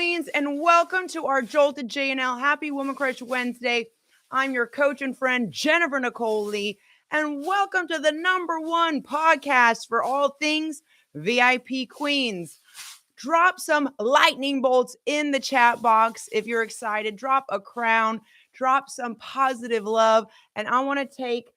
Queens, and welcome to our JOLT JNL Happy Woman Crush Wednesday. I'm your coach and friend, Jennifer Nicole Lee, and welcome to the #1 podcast for all things VIP Queens. Drop some lightning bolts in the chat box if you're excited. Drop a crown, drop some positive love, and I want to take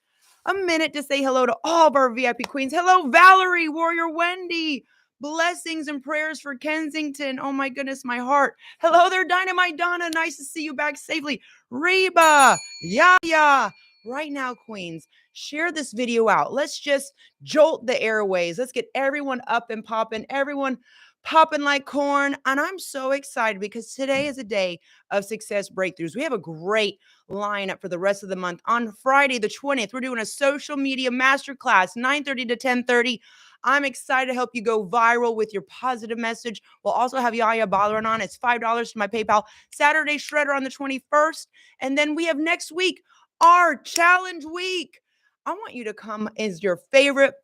a minute to say hello to all of our VIP Queens. Hello, Valerie, Warrior Wendy. Blessings and prayers for Kensington. Oh my goodness, my heart. Hello there, Dynamite Donna. Nice to see you back safely. Reba, Yaya. Right now, Queens, share this video out. Let's just jolt the airways. Let's get everyone up and popping, everyone popping like corn. And I'm so excited because today is a day of success breakthroughs. We have a great lineup for the rest of the month. On Friday, the 20th, we're doing a social media masterclass, 9:30 to 10:30. I'm excited to help you go viral with your positive message. We'll also have Yaya Balaran on. It's $5 to my PayPal. Saturday Shredder on the 21st. And then we have next week, our challenge week. I want you to come as your favorite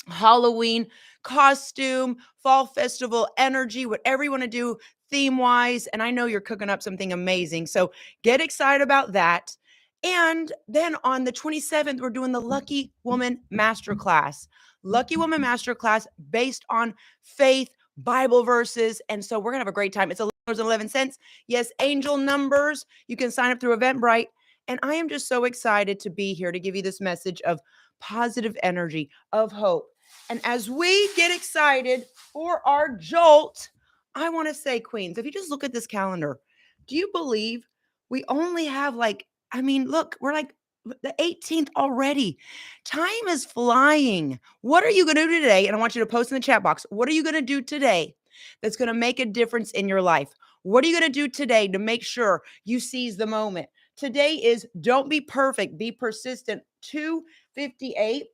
Halloween costume, fall festival energy, whatever you want to do theme-wise. And I know you're cooking up something amazing. So get excited about that. And then on the 27th, we're doing the Lucky Woman Masterclass. Lucky Woman Masterclass based on faith, Bible verses. And so we're going to have a great time. It's $11.11. Yes, angel numbers. You can sign up through Eventbrite. And I am just so excited to be here to give you this message of positive energy, of hope. And as we get excited for our jolt, I want to say, Queens, if you just look at this calendar, do you believe we only have look, we're like the 18th already. Time is flying. What are you going to do today? And I want you to post in the chat box. What are you going to do today that's going to make a difference in your life? What are you going to do today to make sure you seize the moment? Today is don't be perfect, be persistent. 258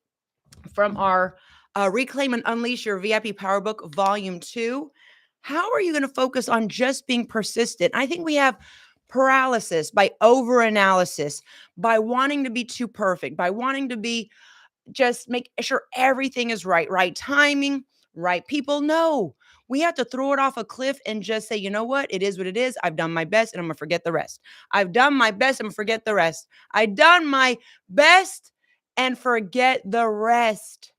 from our Reclaim and Unleash Your VIP Power Book, Volume 2. How are you going to focus on just being persistent? I think we have paralysis by overanalysis, by wanting to be too perfect, by wanting to be just make sure everything is right, right timing, right people. No, we have to throw it off a cliff and just say, you know what? It is what it is. I've done my best and I'm going to forget the rest. I've done my best and forget the rest. I've done my best and forget the rest.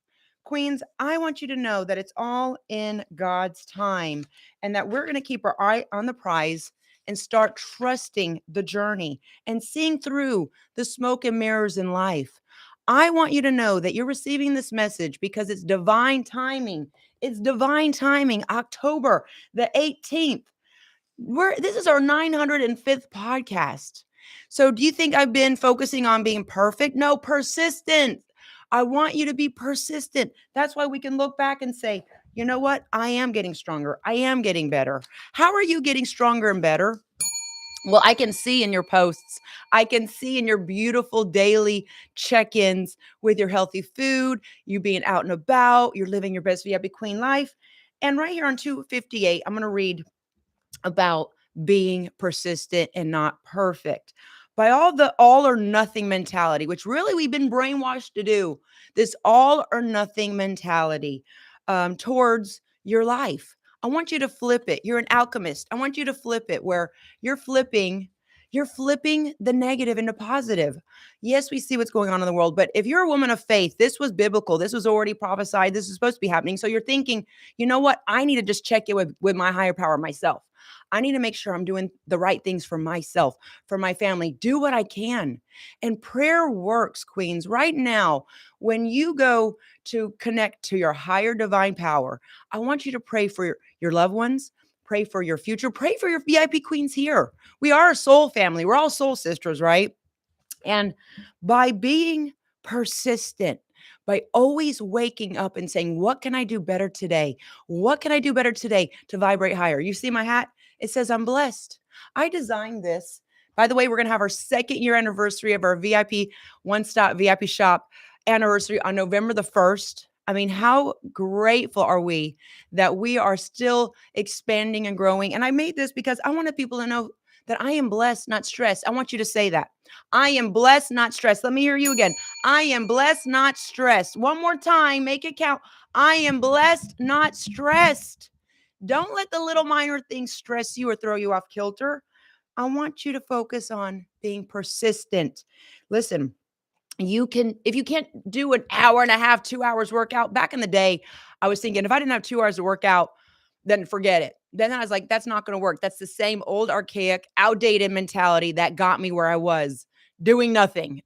Queens, I want you to know that it's all in God's time and that we're going to keep our eye on the prize and start trusting the journey and seeing through the smoke and mirrors in life. I want you to know that you're receiving this message because it's divine timing. It's divine timing. October the 18th. This is our 905th podcast. So do you think I've been focusing on being perfect? No, persistent. I want you to be persistent. That's why we can look back and say, you know what? I am getting stronger. I am getting better. How are you getting stronger and better? Well, I can see in your posts. I can see in your beautiful daily check-ins with your healthy food, you being out and about, you're living your best VIP Queen life. And right here on 258, I'm going to read about being persistent and not perfect. By all or nothing mentality, which really we've been brainwashed to do, this all or nothing mentality towards your life. I want you to flip it. You're an alchemist. I want you to flip it where you're flipping the negative into positive. Yes, we see what's going on in the world, but if you're a woman of faith, this was biblical. This was already prophesied. This is supposed to be happening. So you're thinking, you know what? I need to just check it with my higher power myself. I need to make sure I'm doing the right things for myself, for my family. Do what I can. And prayer works, Queens. Right now, when you go to connect to your higher divine power, I want you to pray for your loved ones. Pray for your future. Pray for your VIP Queens here. We are a soul family. We're all soul sisters, right? And by being persistent, by always waking up and saying, what can I do better today? What can I do better today to vibrate higher? You see my hat? It says I'm blessed. I designed this. By the way, we're going to have our 2nd year anniversary of our VIP one-stop VIP shop anniversary on November the 1st. I mean, how grateful are we that we are still expanding and growing? And I made this because I wanted people to know that I am blessed, not stressed. I want you to say that. I am blessed, not stressed. Let me hear you again. I am blessed, not stressed. One more time, make it count. I am blessed, not stressed. Don't let the little minor things stress you or throw you off kilter. I want you to focus on being persistent. Listen, you can, if you can't do an hour and a half, 2 hours workout, back in the day, I was thinking if I didn't have 2 hours to work out, then forget it. Then I was like, that's not going to work. That's the same old, archaic, outdated mentality that got me where I was doing nothing.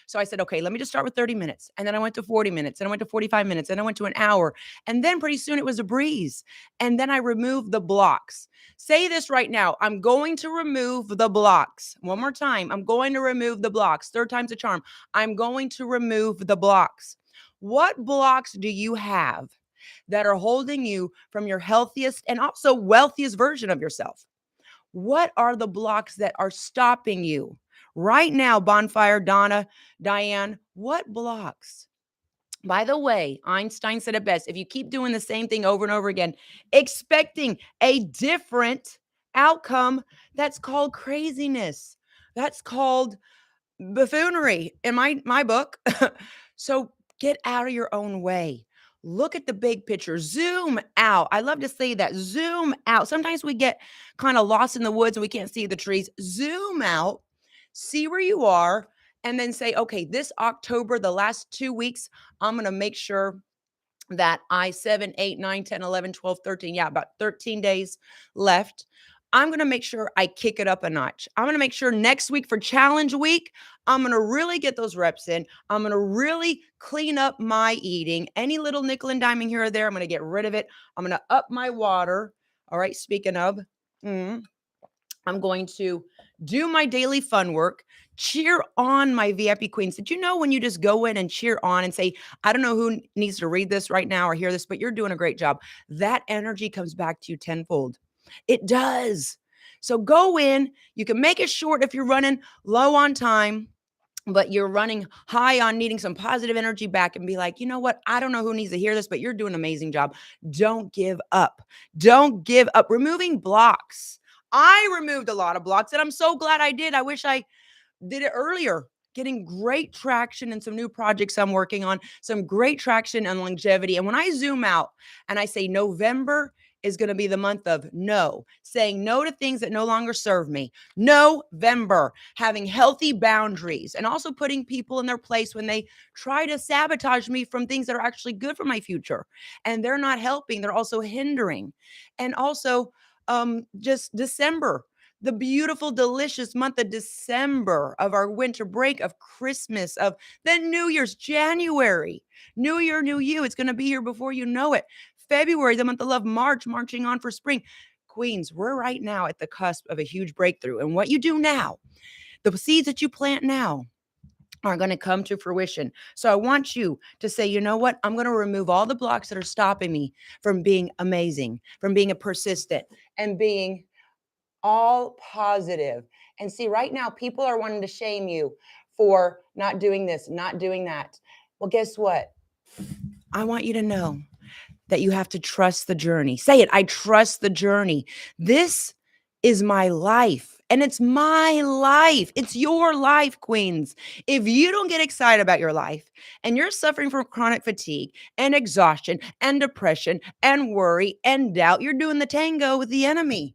So I said, okay, let me just start with 30 minutes. And then I went to 40 minutes and I went to 45 minutes and I went to an hour. And then pretty soon it was a breeze. And then I removed the blocks. Say this right now. I'm going to remove the blocks. One more time. I'm going to remove the blocks. Third time's a charm. I'm going to remove the blocks. What blocks do you have that are holding you from your healthiest and also wealthiest version of yourself? What are the blocks that are stopping you right now? Bonfire, Donna, Diane, what blocks? By the way, Einstein said it best. If you keep doing the same thing over and over again, expecting a different outcome, that's called craziness. That's called buffoonery in my book. So get out of your own way. Look at the big picture. Zoom out. I love to say that. Zoom out. Sometimes we get kind of lost in the woods and we can't see the trees. Zoom out. See where you are. And then say, okay, this October, the last 2 weeks, I'm going to make sure that I 7, 8, 9, 10, 11, 12, 13, yeah, about 13 days left. I'm going to make sure I kick it up a notch. I'm going to make sure next week for challenge week, I'm going to really get those reps in. I'm going to really clean up my eating. Any little nickel and diming here or there, I'm going to get rid of it. I'm going to up my water. All right. Speaking of, I'm going to do my daily fun work, cheer on my VIP queens. Did you know when you just go in and cheer on and say, I don't know who needs to read this right now or hear this, but you're doing a great job. That energy comes back to you tenfold. It does. So go in. You can make it short if you're running low on time, but you're running high on needing some positive energy back, and be like, you know what? I don't know who needs to hear this, but you're doing an amazing job. Don't give up. Don't give up. Removing blocks. I removed a lot of blocks and I'm so glad I did. I wish I did it earlier. Getting great traction in some new projects I'm working on, some great traction and longevity. And when I zoom out and I say November is going to be the month of no, saying no to things that no longer serve me. November, having healthy boundaries and also putting people in their place when they try to sabotage me from things that are actually good for my future. And they're not helping, they're also hindering. And also, just December, the beautiful, delicious month of December, of our winter break, of Christmas, of then New Year's, January, New Year, new you. It's going to be here before you know it. February, the month of love, March, marching on for spring. Queens, we're right now at the cusp of a huge breakthrough. And what you do now, the seeds that you plant now, are going to come to fruition. So I want you to say, you know what? I'm going to remove all the blocks that are stopping me from being amazing, from being a persistent, and being all positive. And see, right now, people are wanting to shame you for not doing this, not doing that. Well, guess what? I want you to know that you have to trust the journey. Say it. I trust the journey. This is my life. And it's my life. It's your life, queens. If you don't get excited about your life and you're suffering from chronic fatigue and exhaustion and depression and worry and doubt, you're doing the tango with the enemy.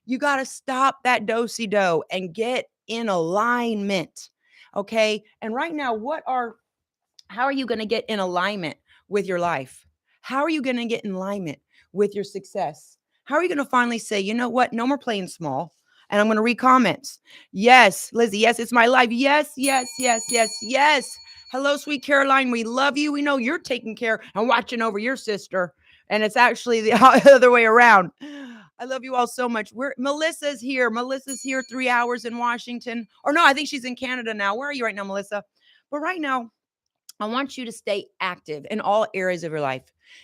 You got to stop that do-si-do and get in alignment. Okay. And right now, how are you going to get in alignment with your life? How are you going to get in alignment with your success? How are you going to finally say, you know what? No more playing small. And I'm going to read comments. Yes, Lizzie. Yes, it's my life. Yes, yes, yes, yes, yes. Hello, sweet Caroline. We love you. We know you're taking care and watching over your sister. And it's actually the other way around. I love you all so much. Melissa's here. Melissa's here 3 hours in Washington. Or no, I think she's in Canada now. Where are you right now, Melissa? But right now, I want you to stay active in all areas of your life.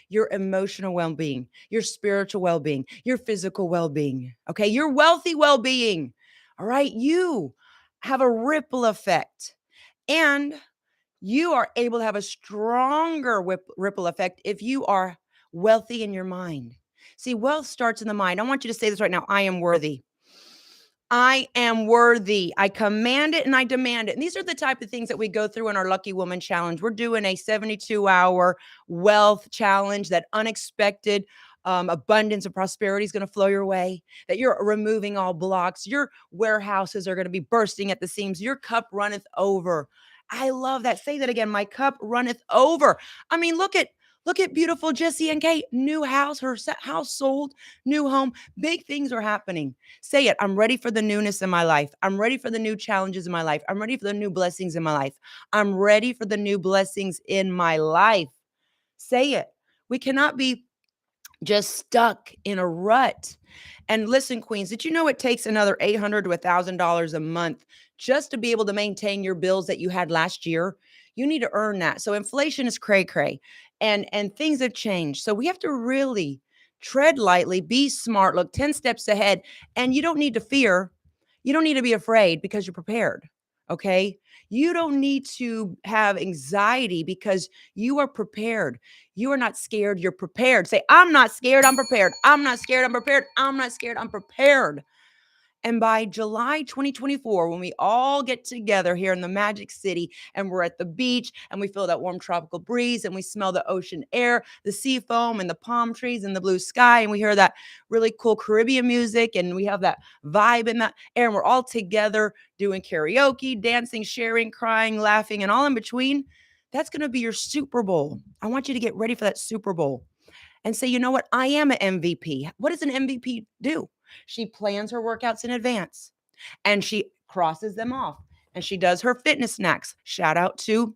Your emotional well-being, your spiritual well-being, your physical well-being, okay? Your wealthy well-being, all right? You have a ripple effect, and you are able to have a stronger ripple effect if you are wealthy in your mind. See, wealth starts in the mind. I want you to say this right now. I am worthy. I am worthy. I command it and I demand it. And these are the type of things that we go through in our Lucky Woman Challenge. We're doing a 72-hour wealth challenge, that unexpected abundance and prosperity is going to flow your way, that you're removing all blocks. Your warehouses are going to be bursting at the seams. Your cup runneth over. I love that. Say that again. My cup runneth over. I mean, look at beautiful Jesse and Kate. New house, her house sold, new home. Big things are happening. Say it. I'm ready for the newness in my life. I'm ready for the new challenges in my life. I'm ready for the new blessings in my life. I'm ready for the new blessings in my life. Say it. We cannot be just stuck in a rut. And listen, Queens, did you know it takes another $800 to $1,000 a month just to be able to maintain your bills that you had last year? You need to earn that. So inflation is cray cray, and things have changed. So we have to really tread lightly, be smart, look 10 steps ahead, and you don't need to fear. You don't need to be afraid because you're prepared. Okay? You don't need to have anxiety because you are prepared. You are not scared. You're prepared. Say, I'm not scared. I'm prepared. I'm not scared. I'm prepared. I'm not scared. I'm prepared. And by July 2024, when we all get together here in the Magic City and we're at the beach and we feel that warm tropical breeze and we smell the ocean air, the sea foam and the palm trees and the blue sky, and we hear that really cool Caribbean music and we have that vibe in that air, and we're all together doing karaoke, dancing, sharing, crying, laughing, and all in between, that's going to be your Super Bowl. I want you to get ready for that Super Bowl and say, you know what? I am an MVP. What does an MVP do? She plans her workouts in advance and she crosses them off and she does her fitness snacks. Shout out to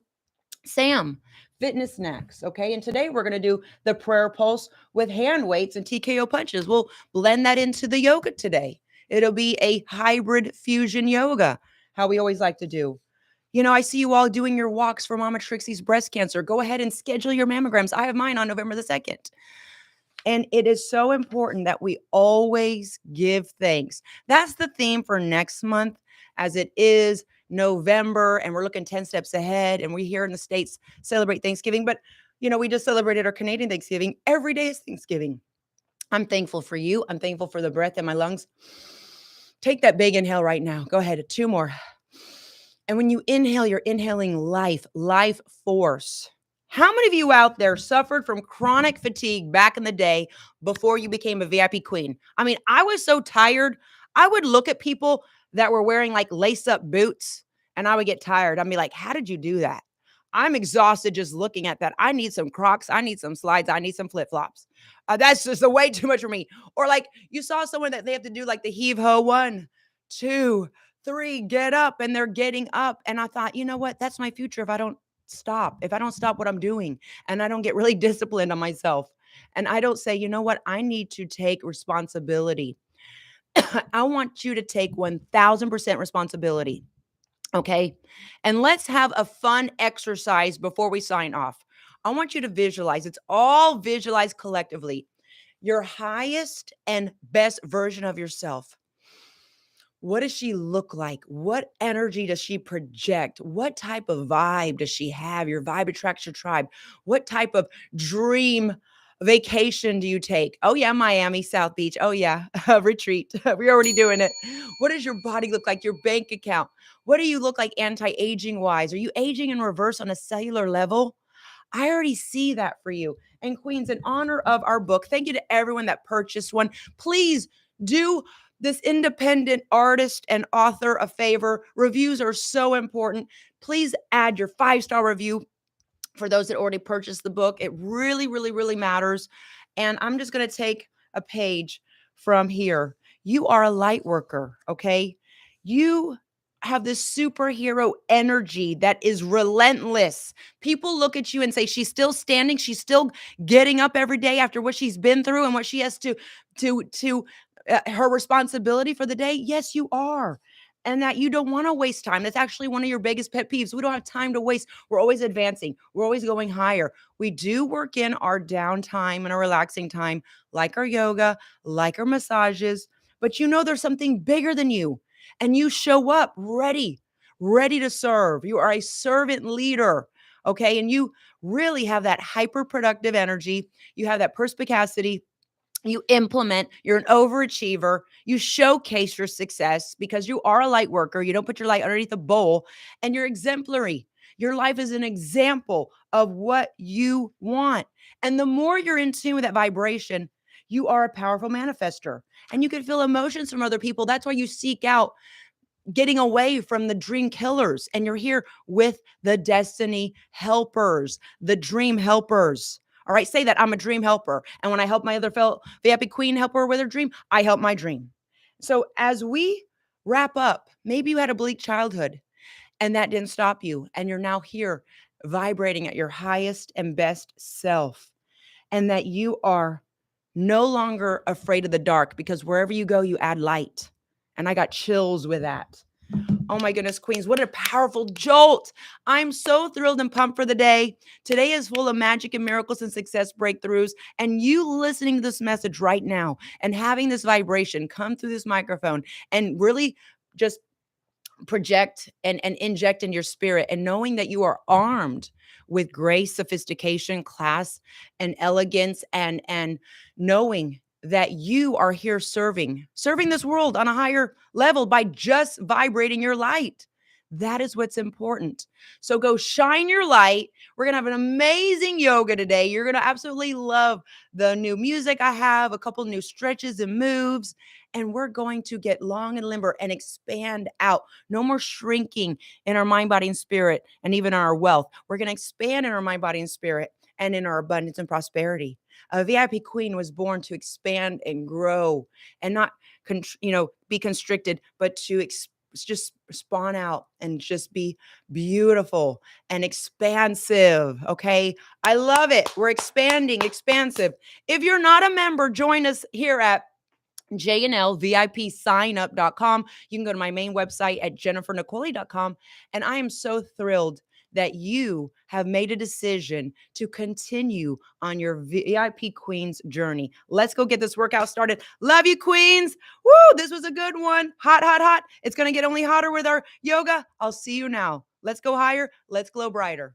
Sam, fitness snacks. Okay. And today we're going to do the prayer pulse with hand weights and TKO punches. We'll blend that into the yoga today. It'll be a hybrid fusion yoga, how we always like to do. You know, I see you all doing your walks for Mama Trixie's breast cancer. Go ahead and schedule your mammograms. I have mine on November the 2nd. And it is so important that we always give thanks. That's the theme for next month, as it is November and we're looking 10 steps ahead. And we here in the States celebrate Thanksgiving. But, you know, we just celebrated our Canadian Thanksgiving. Every day is Thanksgiving. I'm thankful for you. I'm thankful for the breath in my lungs. Take that big inhale right now. Go ahead. 2 more. And when you inhale, you're inhaling life force. How many of you out there suffered from chronic fatigue back in the day before you became a VIP queen? I mean, I was so tired. I would look at people that were wearing like lace up boots and I would get tired. I'd be like, how did you do that? I'm exhausted just looking at that. I need some Crocs. I need some slides. I need some flip flops. That's just way too much for me. Or like you saw someone that they have to do like the heave ho 1, 2, 3, get up, and they're getting up. And I thought, you know what? That's my future if I don't stop. If I don't stop what I'm doing and I don't get really disciplined on myself and I don't say, you know what? I need to take responsibility. I want you to take 1000% responsibility. Okay. And let's have a fun exercise before we sign off. I want you to visualize. It's all visualized collectively. Your highest and best version of yourself. What does she look like? What energy does she project? What type of vibe does she have? Your vibe attracts your tribe. What type of dream vacation do you take? Oh, yeah, Miami, South Beach. Oh, yeah, retreat. We're already doing it. What does your body look like? Your bank account? What do you look like anti aging wise? Are you aging in reverse on a cellular level? I already see that for you. And Queens, in honor of our book, thank you to everyone that purchased one. Please do this independent artist and author a favor. Reviews are so important. Please add your 5-star review for those that already purchased the book. It really, really, really matters. And I'm just going to take a page from here. You are a light worker, okay? You have this superhero energy that is relentless. People look at you and say, she's still standing. She's still getting up every day after what she's been through and what she has to her responsibility for the day. Yes, you are. And that you don't want to waste time. That's actually one of your biggest pet peeves. We don't have time to waste. We're always advancing. We're always going higher. We do work in our downtime and our relaxing time, like our yoga, like our massages. But you know there's something bigger than you. And you show up ready to serve. You are a servant leader. Okay. And you really have that hyper productive energy. You have that perspicacity. You implement, you're an overachiever, you showcase your success because you are a light worker. You don't put your light underneath a bowl, and you're exemplary. Your life is an example of what you want. And the more you're in tune with that vibration, You are a powerful manifester, and you can feel emotions from other people. That's why you seek out getting away from the dream killers, and you're here with the destiny helpers, the dream helpers. All right, say that I'm a dream helper. And when I help my other fellow VIP queen help her with her dream, I help my dream. So as we wrap up, maybe you had a bleak childhood and that didn't stop you. And you're now here vibrating at your highest and best self, and that you are no longer afraid of the dark, because wherever you go, you add light. And I got chills with that. Oh my goodness, Queens, what a powerful jolt. I'm so thrilled and pumped for the day. Today is full of magic and miracles and success breakthroughs. And you listening to this message right now and having this vibration come through this microphone and really just project and inject in your spirit, and knowing that you are armed with grace, sophistication, class, and elegance, and knowing that you are here serving this world on a higher level by just vibrating your light. That is what's important. So go shine your light. We're going to have an amazing yoga today. You're going to absolutely love the new music I have, a couple new stretches and moves, and we're going to get long and limber and expand out. No more shrinking in our mind, body, and spirit, and even our wealth. We're going to expand in our mind, body, and spirit, and in our abundance and prosperity. A VIP queen was born to expand and grow, and not, be constricted, but to just spawn out and just be beautiful and expansive. Okay. I love it. We're expanding, expansive. If you're not a member, join us here at JNL VIP signup.com. You can go to my main website at jennifernicoli.com. And I am so thrilled that you have made a decision to continue on your VIP Queens journey. Let's go get this workout started. Love you, Queens. Woo, this was a good one. Hot, hot, hot. It's going to get only hotter with our yoga. I'll see you now. Let's go higher. Let's glow brighter.